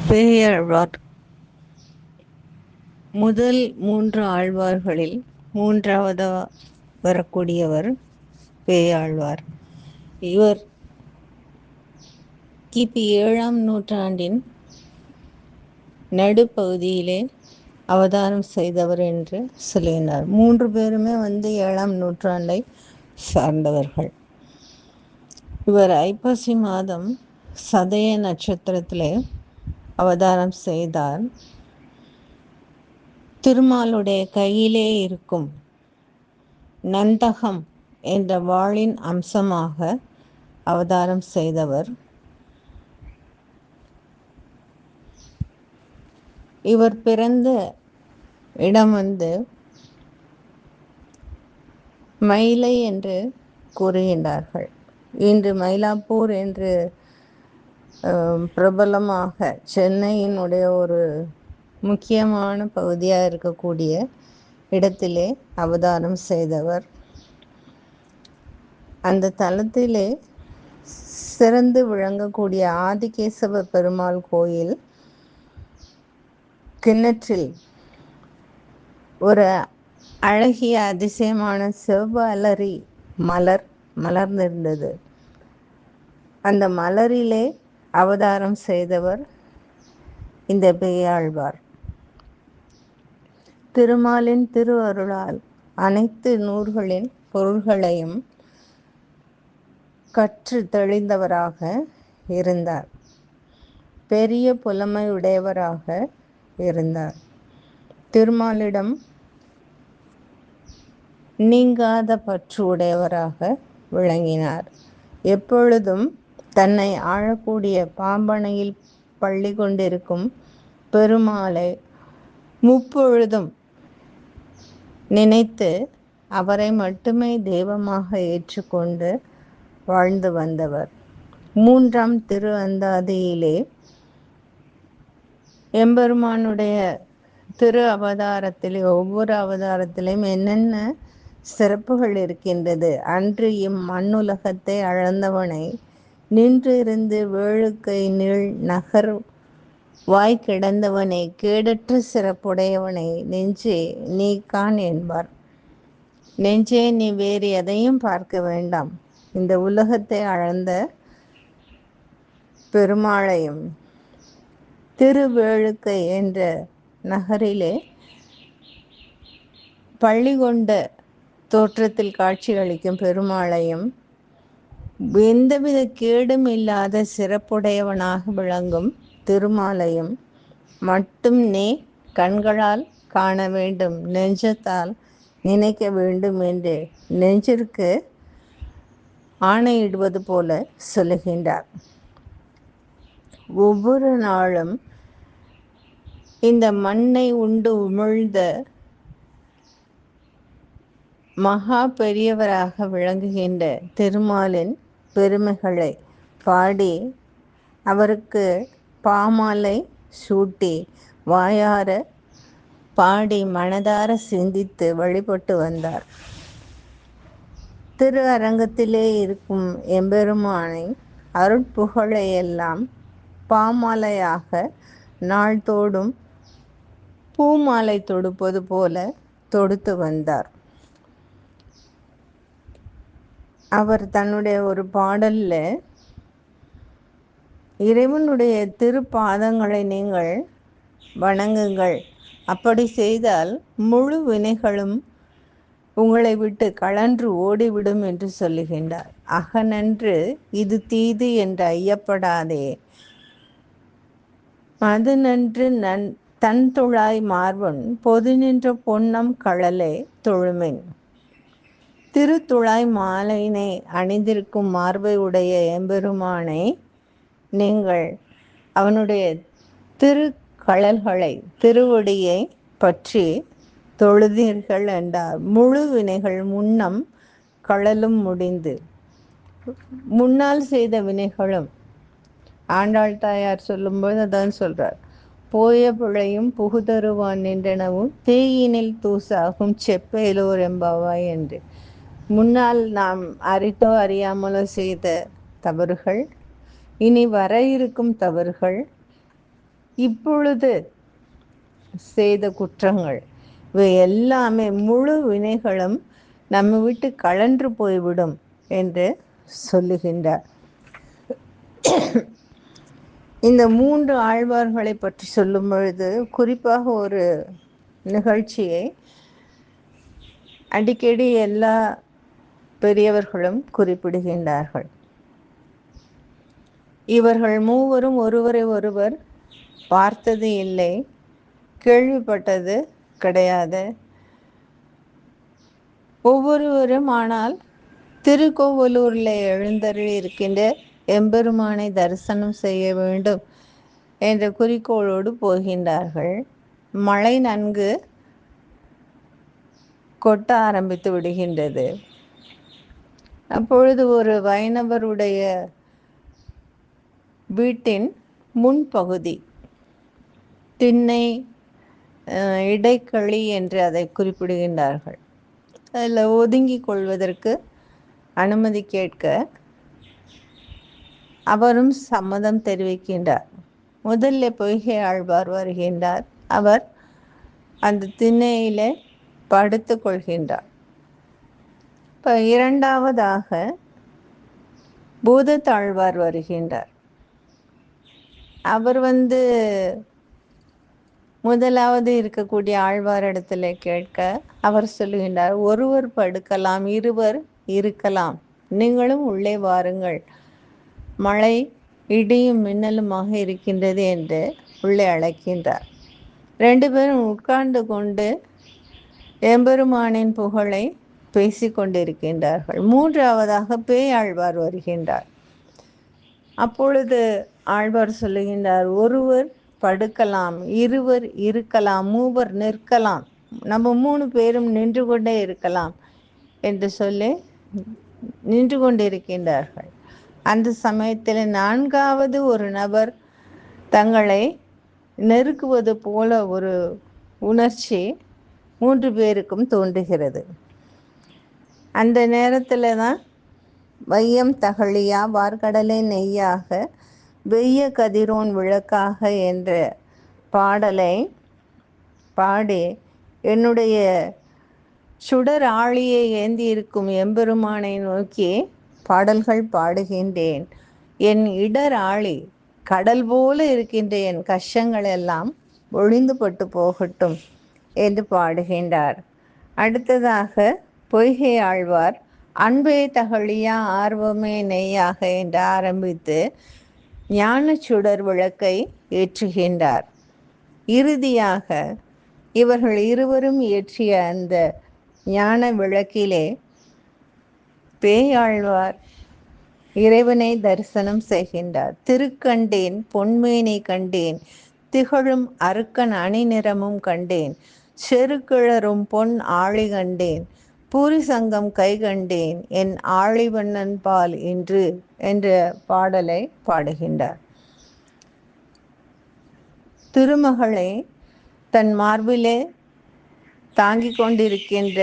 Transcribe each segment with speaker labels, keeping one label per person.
Speaker 1: பேயாழ்வார் முதல் 3 ஆழ்வார்களில் 3வது வரக்கூடியவர் பேயாழ்வார். இவர் கிபி 7ஆம் நூற்றாண்டின் நடுப்பகுதியிலே அவதாரம் செய்தவர் என்று சொல்லுகிறார். 3 பேருமே 7ஆம் நூற்றாண்டை சார்ந்தவர்கள். இவர் ஐப்பசி மாதம் சதய நட்சத்திரத்திலே அவதாரம் செய்தார். திருமாலுடைய கையிலே இருக்கும் நந்தகம் என்ற வாளின் அம்சமாக அவதாரம் செய்தவர். இவர் பிறந்த இடம் மயிலை என்று கூறுகின்றார்கள். இன்று மயிலாப்பூர் என்று பிரபலமாக சென்னையினுடைய ஒரு முக்கியமான பகுதியாக இருக்கக்கூடிய இடத்திலே அவதாரம் செய்தவர். அந்த தலத்திலே சிறந்து விளங்கக்கூடிய ஆதிகேசவ பெருமாள் கோயில் கிணற்றில் ஒரு அழகிய அதிசயமான செவ்வலரி மலர்ந்திருந்தது. அந்த மலரிலே அவதாரம் செய்தவர் இந்த பேயாழ்வார். திருமாலின் திருவருளால் அனைத்து நூல்களின் பொருள்களையும் கற்று தெளிந்தவராக இருந்தார். பெரிய புலமையுடையவராக இருந்தார். திருமாலிடம் நீங்காத பற்று உடையவராக விளங்கினார். எப்பொழுதும் தன்னை ஆளக்கூடிய பாம்பனையில் பள்ளி கொண்டிருக்கும் பெருமாளை முப்பொழுதும் நினைத்து அவரை மட்டுமே தெய்வமாக ஏற்றுக்கொண்டு வாழ்ந்து வந்தவர். 3ஆம் திரு அந்தாதியிலே எம்பெருமானுடைய திரு அவதாரத்திலே ஒவ்வொரு அவதாரத்திலையும் என்னென்ன சிறப்புகள் இருக்கின்றது. அன்று இம்மண்ணுலகத்தை அளந்தவனை, நின்று இருந்து வேளுக்கை நீள் நகர் வாய் கிடந்தவனை, கேடற்ற சிறப்புடையவனை நெஞ்சே நீ காண் என்பார். நெஞ்சே நீ வேறு எதையும் பார்க்க வேண்டாம், இந்த உலகத்தை அளந்த பெருமாளையும் திருவேளுக்கை என்ற நகரிலே பள்ளி கொண்ட தோற்றத்தில் காட்சியளிக்கும் பெருமாளையும் எந்தவித கேடும் இல்லாத சிறப்புடையவனாக விளங்கும் திருமாலையும் மட்டும் நீ கண்களால் காண வேண்டும், நெஞ்சத்தால் நினைக்க வேண்டும் என்று நெஞ்சிற்கு ஆணையிடுவது போல சொல்லுகின்றார். ஒவ்வொரு நாளும் இந்த மண்ணை உண்டு உமிழ்ந்த மகா பெரியவராக விளங்குகின்ற திருமாலின் பெருமைகளை பாடி அவருக்கு பாமாலை சூட்டி வாயார பாடி மனதார சிந்தித்து வழிபட்டு வந்தார். திரு அரங்கத்திலே இருக்கும் எம்பெருமானை அருட்புகழையெல்லாம் பாமாலையாக நாள்தோடும் பூமாலை தொடுப்பது போல தொடுத்து வந்தார். அவர் தன்னுடைய ஒரு பாடல்ல இறைவனுடைய திருப்பாதங்களை நீங்கள் வணங்குங்கள், அப்படி செய்தால் முழு வினைகளும் உங்களை விட்டு கழன்று ஓடிவிடும் என்று சொல்லுகின்றார். அகநன்று இது தீது என்று ஐயப்படாதே, அது நன்று தன் துழாய் மார்பன் பொது நின்ற பொன்னம் கழலே தொழுமின். திருத்துழாய் மாலையினை அணிந்திருக்கும் மார்பை உடைய எம்பெருமானை நீங்கள் அவனுடைய திருக்கழல்களை திருவடியை பற்றி தொழுதீர்கள் என்றார். முழு வினைகள் முன்னம் கழலும் முடிந்து, முன்னால் செய்த வினைகளும் ஆண்டாள் தாயார் சொல்லும்போது அதான் சொல்றார். போய பிழையும் புகுதருவான் நின்றனவும் தீயினில் தூசாகும் செப்பேலோர் எம்பாவாய் என்று. முன்னால் நாம் அறிந்தோ அறியாமலோ செய்த தவறுகள், இனி வர இருக்கும் தவறுகள் இப்பொழுது செய்த குற்றங்கள் இவை எல்லாமே முழு வினைகளும் நம்ம விட்டு கழன்று போய்விடும் என்று சொல்லுகின்றார். இந்த 3 ஆழ்வார்களை பற்றி சொல்லும் பொழுது குறிப்பாக ஒரு நிகழ்ச்சியை அடிக்கடி எல்லா பெரியவர்களும் குறிப்பிடுகின்றார்கள். இவர்கள் மூவரும் ஒருவரை ஒருவர் பார்த்தது இல்லை, கேள்விப்பட்டது கிடையாது. ஒவ்வொருவரும் ஆனால் திருக்கோவலூரில் எழுந்தருளி இருக்கின்ற எம்பெருமானை தரிசனம் செய்ய வேண்டும் என்ற குறிக்கோளோடு போகின்றார்கள். மழை நன்கு கொட்ட ஆரம்பித்து விடுகின்றது. அப்பொழுது ஒரு வைணவருடைய வீட்டின் முன்பகுதி, திண்ணை இடைக்களி என்று அதை குறிப்பிடுகின்றார்கள், அதில் ஒதுங்கிக் கொள்வதற்கு அனுமதி கேட்க அவரும் சம்மதம் தெரிவிக்கின்றார். முதல்ல பொய்கை ஆழ்வார் வருகின்றார். அவர் அந்த திண்ணையிலே படுத்து கொள்கின்றார். இப்போ இரண்டாவதாக பூதத்தாழ்வார் வருகின்றார். அவர் முதலாவது இருக்கக்கூடிய ஆழ்வார் இடத்துல கேட்க அவர் சொல்லுகின்றார், ஒருவர் படுக்கலாம், இருவர் இருக்கலாம், நீங்களும் உள்ளே வாருங்கள், மழை இடியும் மின்னலுமாக இருக்கின்றது என்று உள்ளே அழைக்கின்றார். 2 பேரும் உட்கார்ந்து கொண்டு எம்பெருமானின் புகழை பேசிக்கொண்டிருக்கின்றார்கள். மூன்றாவதாக பேயாழ்வார் வருகின்றார். அப்பொழுது ஆழ்வார் சொல்லுகின்றார், ஒருவர் படுக்கலாம், இருவர் இருக்கலாம், மூவர் நிற்கலாம், நம்ம 3 பேரும் நின்று கொண்டே இருக்கலாம் என்று சொல்லி நின்று கொண்டிருக்கின்றார்கள். அந்த சமயத்தில் 4வது ஒரு நபர் தங்களை நெருக்குவது போல ஒரு உணர்ச்சி 3 பேருக்கும் தோன்றுகிறது. அந்த நேரத்தில் தான் வையம் தகழியா வார்கடலை நெய்யாக வெய்ய கதிரோன் விளக்காக என்ற பாடலை பாடி என்னுடைய சுடர் ஆழியை ஏந்தி இருக்கும் எம்பெருமானை நோக்கி பாடல்கள் பாடுகின்றேன். என் இடர் ஆழி கடல் போல இருக்கின்ற என் கஷ்டங்கள் எல்லாம் ஒழிந்து பட்டு போகட்டும் என்று பாடுகின்றார். அடுத்ததாக பொய்கை ஆழ்வார் அன்பே தகழியா ஆர்வமே நெய்யாக என்று ஆரம்பித்து ஞான சுடர் விளக்கை ஏற்றுகின்றார். இறுதியாக இவர்கள் இருவரும் ஏற்றிய அந்த ஞான விளக்கிலே பேயாழ்வார் இறைவனை தரிசனம் செய்கின்றார். திருக்கண்டேன் பொன்மேனி கண்டேன், திகழும் அருக்கன் அணிநிறமும் கண்டேன், செருக்கிழரும் பொன் ஆழி கண்டேன், பூரி சங்கம் கை கண்டேன், என் ஆழிவண்ணன் பால் இன்று என்ற பாடலை பாடுகின்றார். திருமகளை தன் மார்பிலே தாங்கிக் கொண்டிருக்கின்ற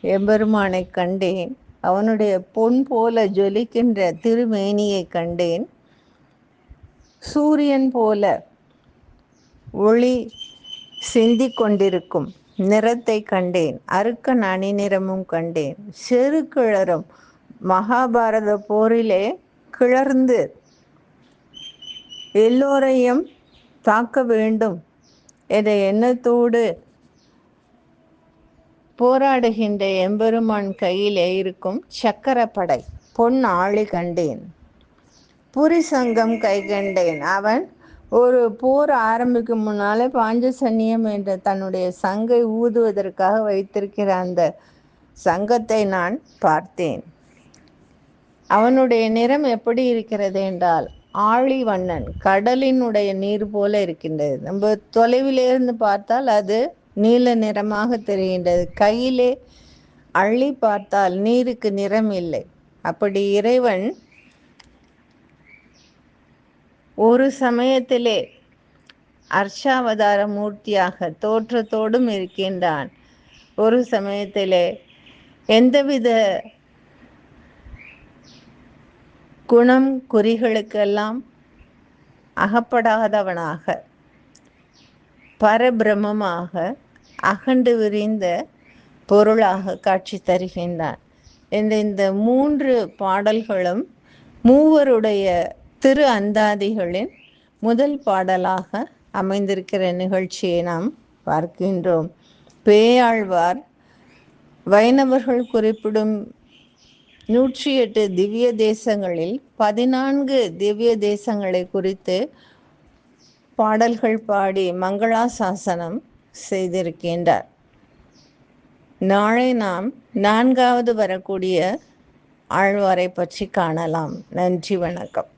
Speaker 1: எம்பெருமானை கண்டேன், அவனுடைய பொன் போல ஜொலிக்கின்ற திருமேனியை கண்டேன், சூரியன் போல ஒளி சிந்திக் கொண்டிருக்கும் நிறத்தை கண்டேன், அருக்கன் அணி நிறமும் கண்டேன், செரு கிளறும் மகாபாரத போரிலே கிளர்ந்து எல்லோரையும் தாக்க வேண்டும் என்ற எண்ணத்தோடு போராடுகின்ற எம்பெருமான் கையிலே இருக்கும் சக்கரப்படை பொன் ஆழி கண்டேன், புரி சங்கம் கை கண்டேன். அவன் ஒரு போர் ஆரம்பிக்கும் முன்னாலே பாஞ்சசன்யம் என்ற தன்னுடைய சங்கை ஊதுவதற்காக வைத்திருக்கிற அந்த சங்கத்தை நான் பார்த்தேன். அவனுடைய நிறம் எப்படி இருக்கிறது என்றால் ஆழிவண்ணன், கடலினுடைய நீர் போல இருக்கின்றது. நம்ம தொலைவிலிருந்து பார்த்தால் அது நீல நிறமாக தெரிகின்றது, கையிலே அள்ளி பார்த்தால் நீருக்கு நிறம் இல்லை. அப்படி இறைவன் ஒரு சமயத்திலே அர்ச்சாவதார மூர்த்தியாக தோற்றத்தோடும் இருக்கின்றான், ஒரு சமயத்திலே எந்தவித குணம் குறிகளுக்கெல்லாம் அகப்படாதவனாக பரபிரமமாக அகண்டு விரிந்த பொருளாக காட்சி தருகின்றான். இந்த 3 பாடல்களும் மூவருடைய திரு அந்தாதிகளின் முதல் பாடலாக அமைந்திருக்கிற நிகழ்ச்சியை நாம் பார்க்கின்றோம். பேயாழ்வார் வைணவர்கள் குறிப்பிடும் 108 திவ்ய தேசங்களில் 14 திவ்ய தேசங்களை குறித்து பாடல்கள் பாடி மங்களாசாசனம் செய்திருக்கின்றார். நாளை நாம் 4வது வரக்கூடிய ஆழ்வாரை பற்றி காணலாம். நன்றி, வணக்கம்.